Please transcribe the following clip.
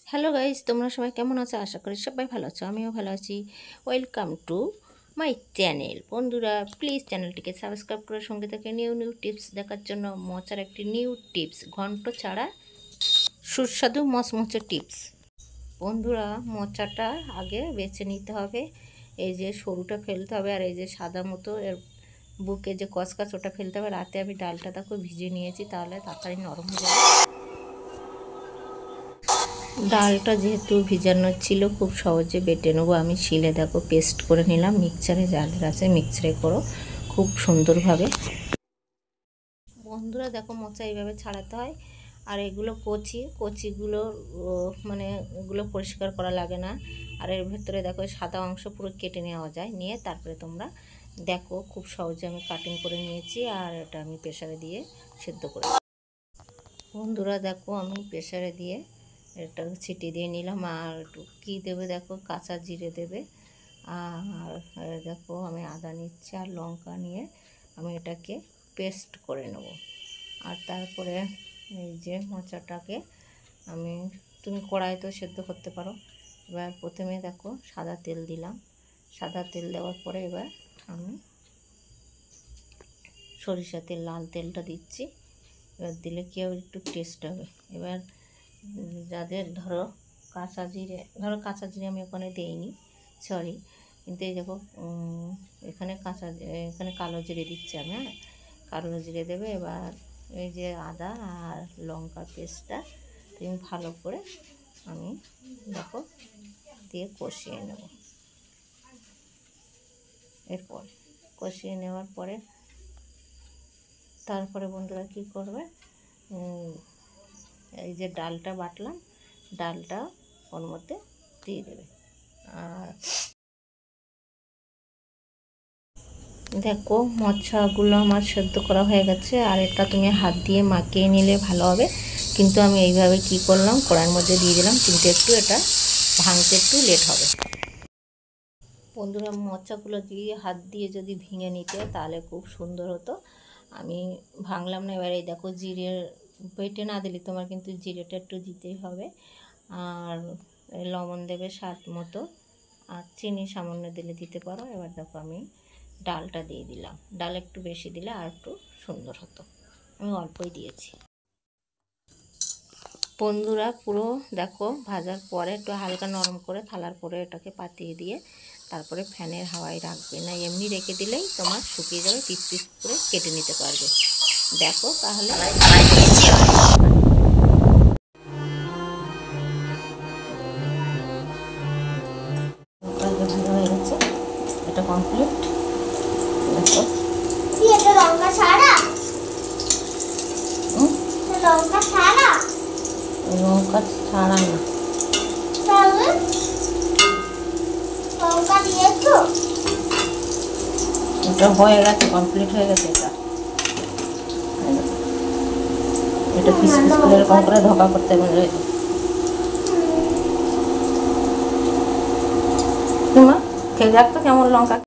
Hello guys, তোমরা সবাই কেমন আছো? আশা করি সবাই ভালো আছো, আমিও ভালো আছি। Welcome to my channel. বন্ধুরা প্লিজ চ্যানেলটিকে সাবস্ক্রাইব করে সঙ্গে থেকে নিউ নিউ টিপস দেখার জন্য মজার একটি নিউ টিপস, ঘন্ট ছাড়া সুস্বাদু মচমচে টিপস। বন্ধুরা, মোচাটা আগে বেছে নিতে হবে। এই যে সরুটা ফেলতে হবে, আর এই যে সাদা মতো এর বুকে যে কচকাচ ওটা ফেলতে হবে। রাতে আমি ডালটা দেখো ভিজিয়ে নিয়েছি, তাহলে তাড়াতাড়ি নরম হয়ে যাবে। ডালটা যেহেতু ভিজানো ছিল, খুব সহজে বেটে নেবো। আমি শিলে দেখো পেস্ট করে নিলাম। মিক্সচারে যাদের আছে মিক্সচারে করো খুব সুন্দরভাবে। বন্ধুরা দেখো, মোচা এইভাবে ছাড়াতে হয়। আর এগুলো কচিগুলো মানে এগুলো পরিষ্কার করা লাগে না। আর এর ভেতরে দেখো সাদা অংশ পুরো কেটে নেওয়া যায়। নিয়ে তারপরে তোমরা দেখো খুব সহজে আমি কাটিং করে নিয়েছি। আর এটা আমি প্রেসারে দিয়ে সেদ্ধ করে, বন্ধুরা দেখো আমি প্রেসারে দিয়ে এটা ছিটিয়ে দিয়ে নিলাম। আর একটু কী দেবে দেখো, কাঁচা জিরে দেবে। আর দেখো আমি আদা নিচ্ছি আর লঙ্কা নিয়ে আমি এটাকে পেস্ট করে নেব। আর তারপরে এই যে মোচাটাকে তুমি কড়াইতেও সেদ্ধ করতে পারো। এবার প্রথমে দেখো সাদা তেল দিলাম। সাদা তেল দেওয়ার পরে এবার আমি সরিষা তেল, লাল তেলটা দিচ্ছি। এবার দিলে কি হবে, একটু টেস্ট হবে। এবার যাদের ধরো কাঁচা জিরে আমি ওখানে দেইনি, সরি। কিন্তু এই দেখো এখানে এখানে কালো জিরে দিচ্ছি আমি। হ্যাঁ, কালো জিরে দেবে। এবার এই যে আদা আর লঙ্কার পেস্টটা তুমি ভালো করে আমি দেখো দিয়ে কষিয়ে নেব। এরপর কষিয়ে নেওয়ার পরে তারপরে বন্ধুরা কী করবে, এই যে ডালটা বাটলাম, ডালটা ওর মধ্যে দিয়ে দেবে। আর দেখো মোচাগুলো আমার সেদ্ধ করা হয়ে গেছে। আর এটা তুমি হাত দিয়ে মাখিয়ে নিলে ভালো হবে, কিন্তু আমি এইভাবে কি করলাম, কড়াইয়ের মধ্যে দিয়ে দিলাম। কিন্তু একটু এটা ভাঙতে একটু লেট হবে। বন্ধুরা, মোচাগুলো দিয়ে হাত দিয়ে যদি ভেঙে নিতে তাহলে খুব সুন্দর হতো। আমি ভাঙলাম না। এবার এই দেখো জিরের বেটে না দিলে তোমার কিন্তু জিরেটা একটু দিতেই হবে। আর লবণ দেবে স্বাদ মতো, আর চিনি সামান্য দিলে দিতে পারো। এবার দেখো আমি ডালটা দিয়ে দিলাম। ডাল একটু বেশি দিলে আর একটু সুন্দর হতো, আমি অল্পই দিয়েছি। বন্ধুরা পুরো দেখো ভাজার পরে একটু হালকা নরম করে থালার পরে এটাকে পাতিয়ে দিয়ে তারপরে ফ্যানের হাওয়ায় রাখবে না, এমনি রেখে দিলেই তোমার শুকিয়ে যাবে। পিস পিস করে কেটে নিতে পারবে। দেখো তাহলে ভাজা হয়ে গেছে, এটা কমপ্লিট। দেখো লঙ্কা ছাড়া না, এটা হয়ে গেছে, কমপ্লিট হয়ে গেছে। এটা পিস পিস করে এরকম করে ধোকা করতে হবে। তোমার খেয়ে দেখতো কেমন লঙ্কা।